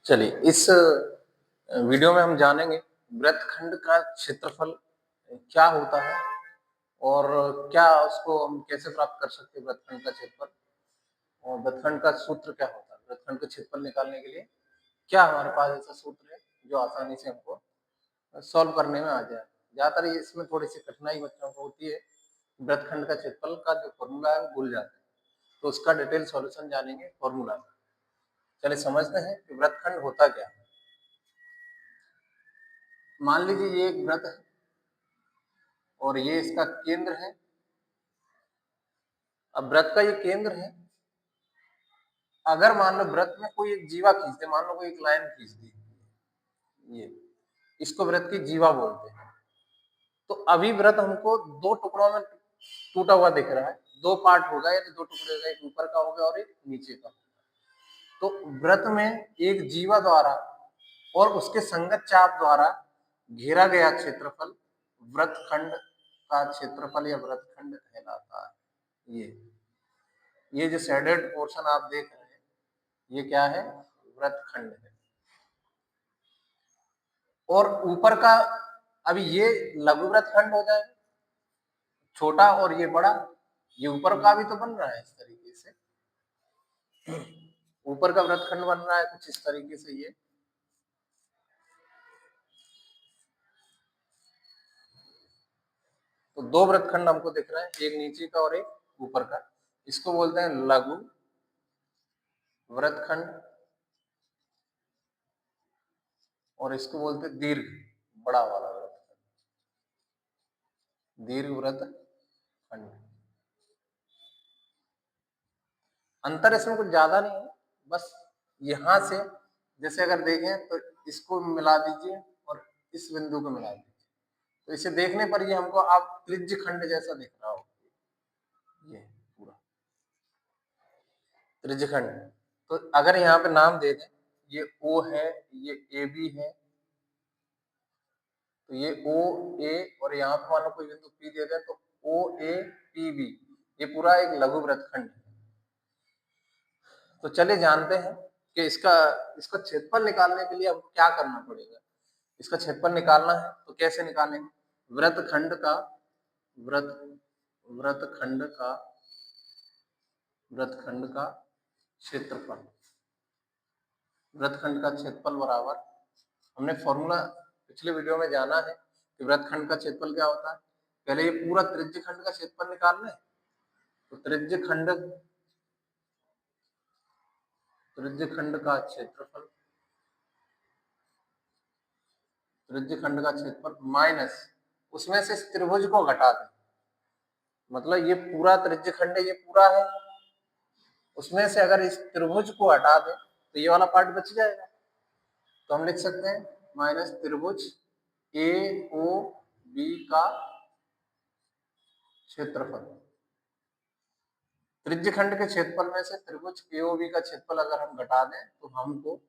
चलिए इस वीडियो में हम जानेंगे वृत्तखंड का क्षेत्रफल क्या होता है और क्या उसको हम कैसे प्राप्त कर सकते हैं वृत्तखंड का क्षेत्रफल और वृत्तखंड का सूत्र क्या होता है। वृत्तखंड का क्षेत्रफल निकालने के लिए क्या हमारे पास ऐसा सूत्र है जो आसानी से हमको सॉल्व करने में आ जाए। ज्यादातर इसमें थोड़ी सी कठिनाई बच्चों को होती है, वृत्तखंड का क्षेत्रफल का जो फॉर्मूला है वो भूल जाते हैं, तो उसका डिटेल सॉल्यूशन जानेंगे फॉर्मूला का। चलिए समझते हैं कि वृत्तखंड होता क्या है। मान लीजिए ये एक वृत्त है और ये इसका केंद्र है। अब वृत्त का ये केंद्र है, अगर मान लो वृत्त में कोई एक जीवा खींच दे, मान लो कोई एक लाइन खींच दी, ये इसको वृत्त की जीवा बोलते हैं। तो अभी वृत्त हमको दो टुकड़ों में टूटा हुआ दिख रहा है, दो पार्ट होगा यानी दो टुकड़े होगा, एक ऊपर का होगा और एक नीचे का। तो वृत्त में एक जीवा द्वारा और उसके संगत चाप द्वारा घेरा गया क्षेत्रफल वृत्तखंड का क्षेत्रफल या वृत्तखंड कहलाता है। ये जो शेडेड पोर्शन आप देख रहे हैं ये क्या है, वृत्तखंड है। और ऊपर का अभी ये लघु वृत्तखंड हो जाएगा, छोटा और ये बड़ा, ये ऊपर का भी तो बन रहा है इस तरीके से, ऊपर का वृत्तखंड बन रहा है कुछ इस तरीके से। ये तो दो वृत्तखंड हमको दिख रहे हैं, एक नीचे का और एक ऊपर का। इसको बोलते हैं लघु वृत्तखंड और इसको बोलते हैं दीर्घ, बड़ा वाला वृत्तखंड, दीर्घ वृत्तखंड। अंतर इसमें कुछ ज्यादा नहीं है, बस यहां से जैसे अगर देखें तो इसको मिला दीजिए और इस बिंदु को मिला दीजिए, तो इसे देखने पर ये हमको आप त्रिज्य खंड जैसा दिख रहा हो, ये पूरा त्रिज्य खंड। तो अगर यहाँ पे नाम दे दें, ये O है, ये AB है, तो ये OA और यहाँ पे मान लो कोई बिंदु P दे दें तो OAPB, ये पूरा एक लघु वृत्तखंड है। तो चलिए जानते हैं कि इसका क्षेत्रफल निकालने के लिए हमको क्या करना पड़ेगा। इसका क्षेत्रफल निकालना है तो कैसे निकालेंगे, वृत्तखंड का वृत्तखंड का वृत्तखंड का क्षेत्रफल, वृत्तखंड का क्षेत्रफल बराबर, हमने फॉर्मूला पिछले वीडियो में जाना है कि वृत्तखंड का क्षेत्रफल क्या होता है। पहले ये पूरा त्रिज्य खंड का क्षेत्रफल निकालना है, तो त्रिज्य खंड का क्षेत्रफल, त्रिज्य खंड का क्षेत्रफल माइनस उसमें से त्रिभुज को घटा दें, मतलब ये पूरा त्रिज्य खंड ये पूरा है, उसमें से अगर इस त्रिभुज को हटा दें तो ये वाला पार्ट बच जाएगा। तो हम लिख सकते हैं माइनस त्रिभुज AOB का क्षेत्रफल। त्रिज्य खंड के क्षेत्रफल में से त्रिभुज AOB का क्षेत्रफल अगर हम घटा दें तो हमको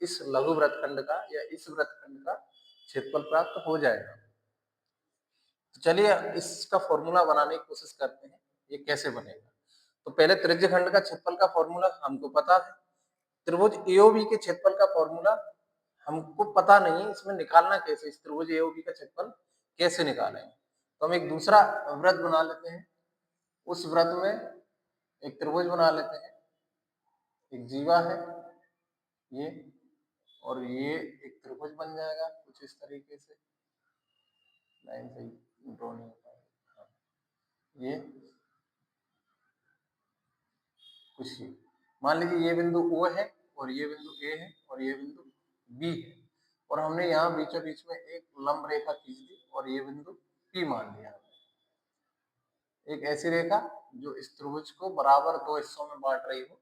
इस लघु वृत्तखंड का या इस वृत्तखंड का क्षेत्रफल प्राप्त हो जाएगा। तो चलिए इसका फॉर्मूला बनाने की कोशिश करते हैं, ये कैसे बनेगा। तो पहले त्रिज्य खंड का क्षेत्रफल का फॉर्मूला हमको पता है, त्रिभुज AOB के क्षेत्रफल का फॉर्मूला हमको पता नहीं, इसमें निकालना कैसे, इस त्रिभुज AOB का क्षेत्रफल कैसे निकालेंगे। तो हम एक दूसरा वृत्त बना लेते हैं, उस वृत्त में एक त्रिभुज बना लेते हैं, एक जीवा है ये और ये एक त्रिभुज बन जाएगा कुछ इस तरीके से, लाइन सही ड्रॉ नहीं हो पाएगा, ये कुछ मान लीजिए ये बिंदु O है और ये बिंदु A है और ये बिंदु B है, और हमने यहाँ बीचों बीच में एक लंब रेखा खींच दी और ये बिंदु P मान लिया, एक ऐसी रेखा जो इस त्रिभुज को बराबर दो हिस्सों में बांट रही हो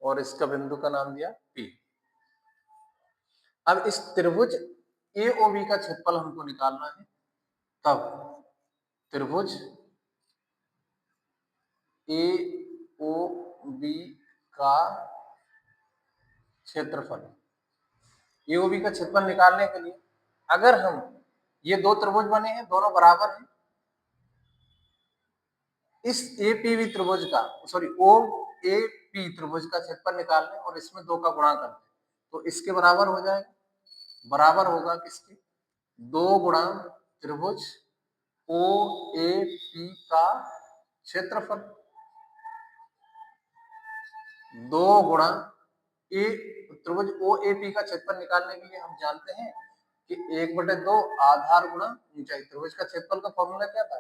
और इसका बिंदु का नाम दिया P। अब इस त्रिभुज AOB का क्षेत्रफल हमको निकालना है, तब त्रिभुज AOB का क्षेत्रफल, AOB का क्षेत्रफल निकालने के लिए अगर हम ये दो त्रिभुज बने हैं दोनों बराबर हैं, इस APB त्रिभुज का OAP त्रिभुज का क्षेत्रफल निकालने और इसमें दो का गुणा करते हैं, तो इसके बराबर हो जाएगा, बराबर होगा किसके, 2 गुणा त्रिभुज ओ ए पी का क्षेत्रफल, 2 गुणा ए त्रिभुज ओ ए पी का क्षेत्रफल निकालने के लिए हम जानते हैं कि 1/2 आधार गुणा ऊंचाई। त्रिभुज का क्षेत्रफल का फॉर्मूला क्या था,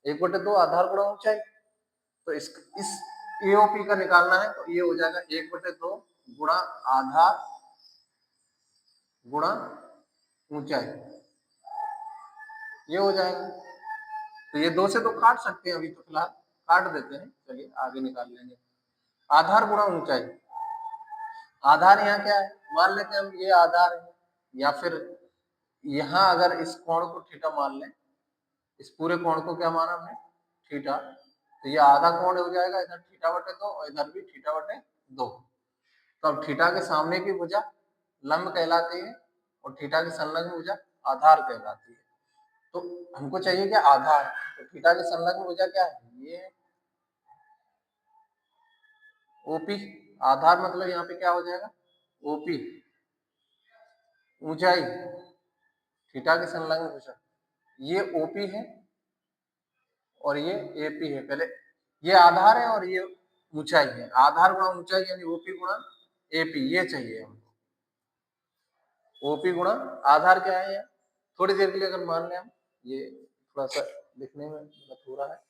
1/2 आधार गुणा ऊंचाई। तो इस एओपी का निकालना है तो ये हो जाएगा 1/2 गुणा आधार गुणा ऊंचाई, ये हो जाएगा। तो ये 2 से तो काट सकते हैं, अभी तो फिलहाल काट देते हैं, चलिए आगे निकाल लेंगे। आधार गुणा ऊंचाई, आधार यहाँ क्या है, मान लेते हैं हम ये आधार है, या फिर यहाँ अगर इस कोण को थीटा मान लें, इस पूरे कोण को क्या माना हमने, थीटा, तो ये आधा कोण हो जाएगा, इधर θ/2 और इधर भी θ/2। तो अब थीटा के सामने की भुजा लंब कहलाती है और थीटा की संलग्न भुजा आधार कहलाती है। तो हमको चाहिए क्या, आधार। तो थीटा की संलग्न भुजा क्या है, ये ओपी, आधार मतलब यहाँ पे क्या हो जाएगा, ओपी, ऊंचाई थीटा की संलग्न भुजा, ये ओपी है और ये एपी है। पहले ये आधार है और ये ऊंचाई है, आधार गुणा ऊंचाई यानी ओपी गुणा एपी, ये चाहिए हमको। ओपी गुणा आधार क्या है, यार थोड़ी देर के लिए अगर मान लें हम, ये थोड़ा सा दिखने में गलत हो रहा है,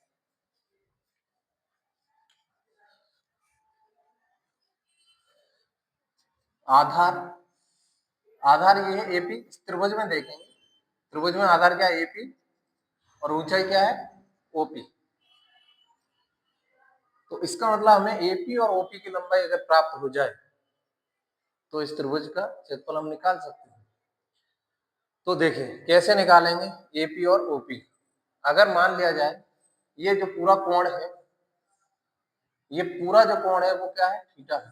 आधार, आधार ये है एपी। त्रिभुज में देखेंगे, त्रिभुज में आधार क्या है, एपी, और ऊंचाई क्या है, ओपी। तो इसका मतलब हमें एपी और ओपी की लंबाई अगर प्राप्त हो जाए तो इस त्रिभुज का क्षेत्रफल हम निकाल सकते हैं। तो देखिए कैसे निकालेंगे एपी और ओपी। अगर मान लिया जाए ये जो पूरा कोण है, ये पूरा जो कोण है वो क्या है, थीटा है।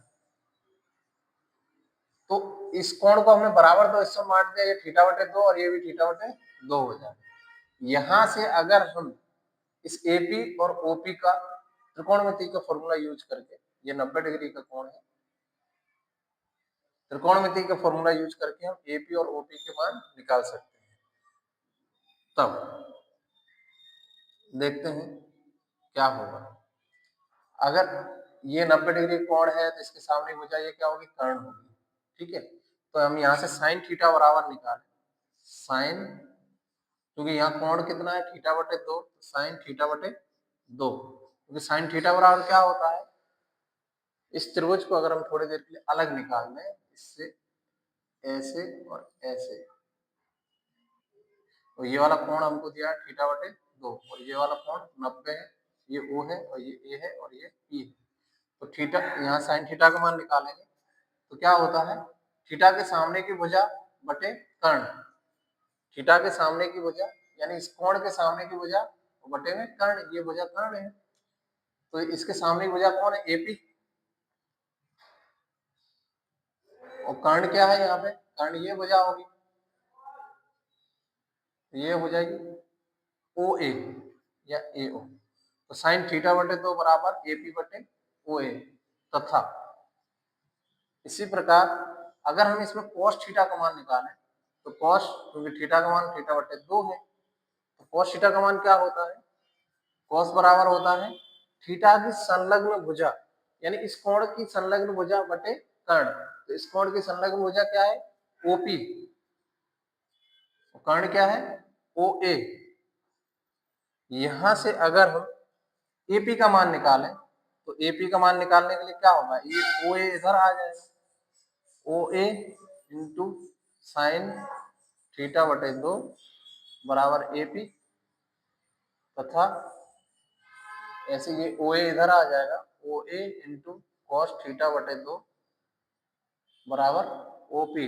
तो इस कोण को हमने बराबर तो इससे बांट दिया, ये θ/2 और ये भी θ/2 हो जाए। यहां से अगर हम इस एपी और ओपी का त्रिकोणमिति का फॉर्मूला यूज करके, ये 90 डिग्री का कोण है, त्रिकोणमिति का फॉर्मूला यूज करके हम एपी और ओपी के मान निकाल सकते हैं। तब देखते हैं क्या होगा। अगर ये 90 डिग्री कोण है तो इसके सामने भुजा ये क्या होगी, कर्ण होगी, ठीक है। तो हम यहाँ से साइन थीटा बराबर निकालें, साइन, क्योंकि यहाँ कोण कितना है, θ/2, साइन θ/2, क्योंकि साइन थीटा बराबर क्या होता है, इस त्रिभुज को अगर हम थोड़ी देर के लिए अलग निकाल लें, इससे ऐसे और ऐसे, और ये वाला कोण हमको दिया है θ/2 और ये वाला कोण 90 है, ये O है और ये A है और ये E है। तो थीटा, यहाँ साइन थीटा का मान निकालेंगे तो क्या होता है, थीटा के सामने की भुजा बटे कर्ण, थीटा के सामने की भुजा यानी इस कोण के सामने की भुजा बटे में कर्ण, ये भुजा कर्ण है। तो इसके सामने की भुजा कौन है, एपी, और कर्ण क्या है यहाँ पे, कर्ण ये भुजा होगी, ये हो जाएगी ओ ए या ए ओ। तो साइन θ/2 बराबर एपी बटे ओ ए। तथा इसी प्रकार अगर हम इसमें cos थीटा का मान निकालें तो cos, क्योंकि थीटा का मान θ/2 है, तो cos थीटा का मान क्या होता है, cos बराबर होता है थीटा की संलग्न भुजा, यानी इस कोण की संलग्न भुजा बटे कर्ण। तो इस कोण की संलग्न भुजा क्या है, ओपी, कर्ण क्या है, ओ ए। यहां से अगर हम एपी का मान निकालें तो एपी का मान निकालने के लिए क्या होगा, ये ओ ए इधर आ जाएगा, ओ ए इंटू साइन θ/2 बराबर एपी, तथा ऐसे ये ओ ए इधर आ जाएगा, ओ ए इंटू कॉस θ/2 बराबर ओपी।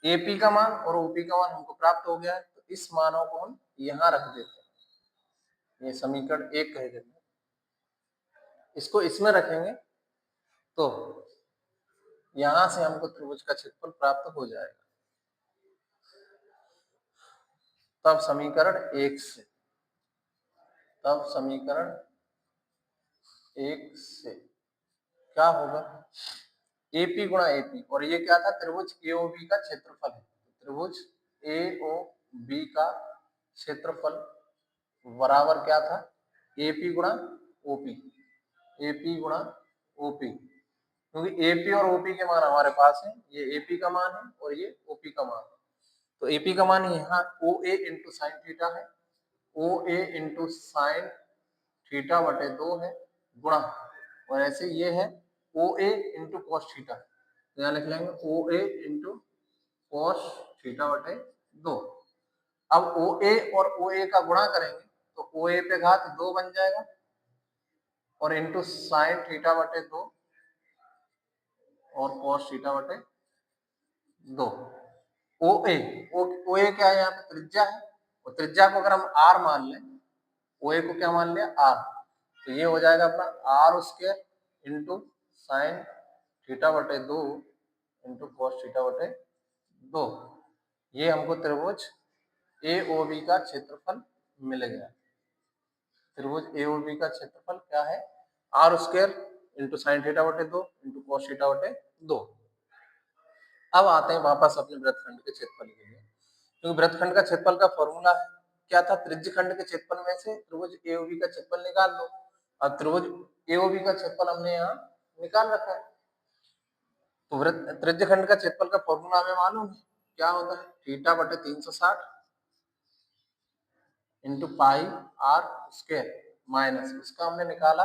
एपी का मान और ओपी का मान हमको प्राप्त हो गया है, तो इस मानों को हम यहाँ रख देते हैं, ये समीकरण 1 कह देते हैं। इसको इसमें रखेंगे तो यहां से हमको त्रिभुज का क्षेत्रफल प्राप्त हो जाएगा। तब समीकरण 1 से, तब समीकरण 1 से क्या होगा, एपी गुणा एपी, और ये क्या था, त्रिभुज एओबी का क्षेत्रफल है। त्रिभुज एओबी का क्षेत्रफल बराबर क्या था, एपी गुणा ओपी, एपी गुणा ओपी, क्योंकि एपी और ओपी के मान हमारे पास है, ये एपी का मान है और ये ओपी का मान है। तो एपी का मान यहाँ ओ ए इंटू साइन थीटा है, ओ ए इंटू साइन थीटा बटे 2 है, गुणा, और ऐसे ये है ओ ए इंटू कॉस थीटा, तो यहाँ लिख लेंगे ओ ए इंटू कॉस थीटा बटे 2। अब ओ ए और ओ ए का गुणा करेंगे तो ओ ए पे घात 2 बन जाएगा, और इंटू साइन थीटा बटे 2 और कॉस थीटा बटे 2। ओ ए, ओ ए क्या है, यहाँ पे त्रिज्या है, और त्रिज्या को अगर हम आर मान लें, ओ ए को क्या मान लिया, आर, तो ये हो जाएगा अपना R square into sine theta बटे 2 इंटू कॉस थीटा बटे 2। ये हमको त्रिभुज ए ओ बी का क्षेत्रफल मिल गया। त्रिभुज ए ओ बी का क्षेत्रफल क्या है, R square into sine theta बटे 2 इंटू कॉस थीटा बटे 2। अब आते हैं वापस अपने वृत्तखंड के क्षेत्रफल के लिए, क्योंकि वृत्तखंड का क्षेत्रफल का फॉर्मूला क्या था, त्रिज्य खंड के क्षेत्रफल में से त्रिभुज एओबी का क्षेत्रफल निकाल दो। अब त्रिभुज एओबी का क्षेत्रफल हमने यहाँ निकाल रखा है, तो वृत्त त्रिज्य खंड का क्षेत्रफल का फॉर्मूला हमें मालूम है, क्या होता है, थीटा बटे 360 into pi R square minus, इसका हमने निकाला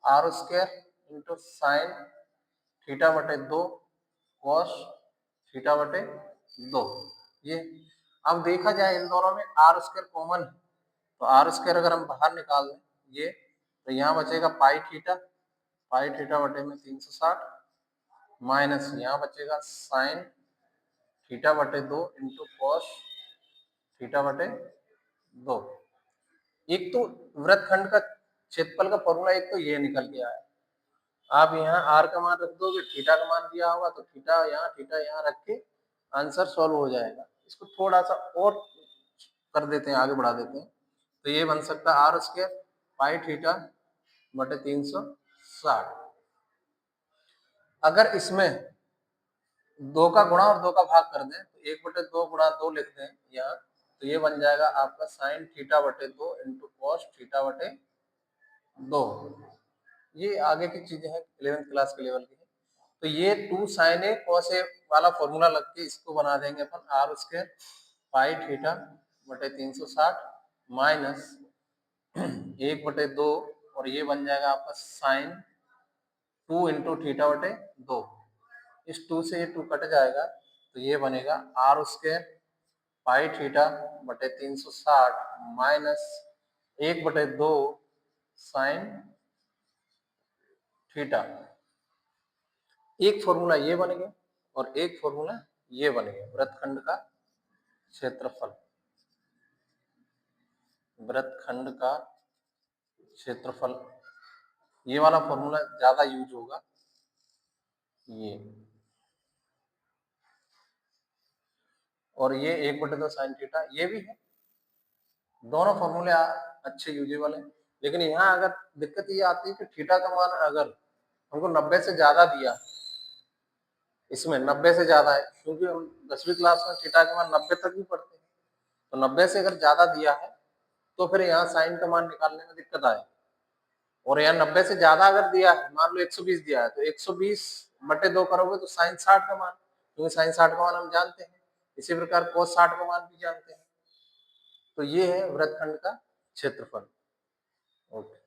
R square into sine theta बटे 2 कॉस थीटा बटे 2। ये अब देखा जाए इन दोनों में आर स्क्वायर कॉमन है, तो आर स्क्वायर अगर हम बाहर निकाल दें ये, तो यहाँ बचेगा पाई थीटा बटे में 360 माइनस यहाँ बचेगा साइन थीटा बटे 2 इंटू कॉस थीटा बटे 2। एक तो वृत्तखंड का क्षेत्रफल का फॉर्मूला एक तो ये निकल के आया, आप यहाँ आर का मान रख दोगे, थीटा का मान दिया होगा तो थीटा यहाँ रख के आंसर सॉल्व हो जाएगा। इसको थोड़ा सा और कर देते हैं, आगे बढ़ा देते हैं, तो ये बन सकता है आर स्क्वायर पाई थीटा बटे 360। अगर इसमें 2 का गुणा और 2 का भाग कर दें तो 1/2 गुणा 2 लिख दें यहाँ, तो ये बन जाएगा आपका साइन थीटा बटे 2 इंटू कॉस थीटा बटे 2। ये आगे की चीजें हैं, 11th क्लास के लेवल की है। तो ये 2 साइन ए कॉस ए वाला फॉर्मूला लग के इसको बना देंगे अपन आर स्क्वायर पाई थीटा बटे 360 माइनस 1/2, और ये बन जाएगा आपका साइन 2 इंटू थीटा बटे 2। इस 2 से ये 2 कट जाएगा, तो ये बनेगा आर स्क्वायर पाई थीटा बटे 360 माइनस 1/2 साइन थीटा। एक फॉर्मूला ये बन गया और एक फॉर्मूला ये बन गया, वृत्तखंड का क्षेत्रफल, वृत्तखंड का क्षेत्रफल, ये वाला फॉर्मूला ज्यादा यूज होगा ये, और ये 1/2 साइन थीटा ये भी है, दोनों फॉर्मूले अच्छे यूजेबल हैं। लेकिन यहाँ अगर दिक्कत ये आती है कि थीटा का मान अगर हमको 90 से ज्यादा दिया, इसमें 90 से ज्यादा है, क्योंकि हम 10वीं क्लास में थीटा का मान 90 तक भी पढ़ते हैं, तो 90 से अगर ज्यादा दिया है तो फिर यहाँ साइन का मान निकालने में दिक्कत आएगी। और यहाँ 90 से ज्यादा अगर दिया है, मान लो 120 दिया है, तो 120/2 करोगे तो साइन 60 का मान, क्योंकि साइन 60 का मान हम जानते हैं, इसी प्रकार कोस 60 का मान भी जानते हैं। तो ये है वृत्तखंड का क्षेत्रफल। ओके।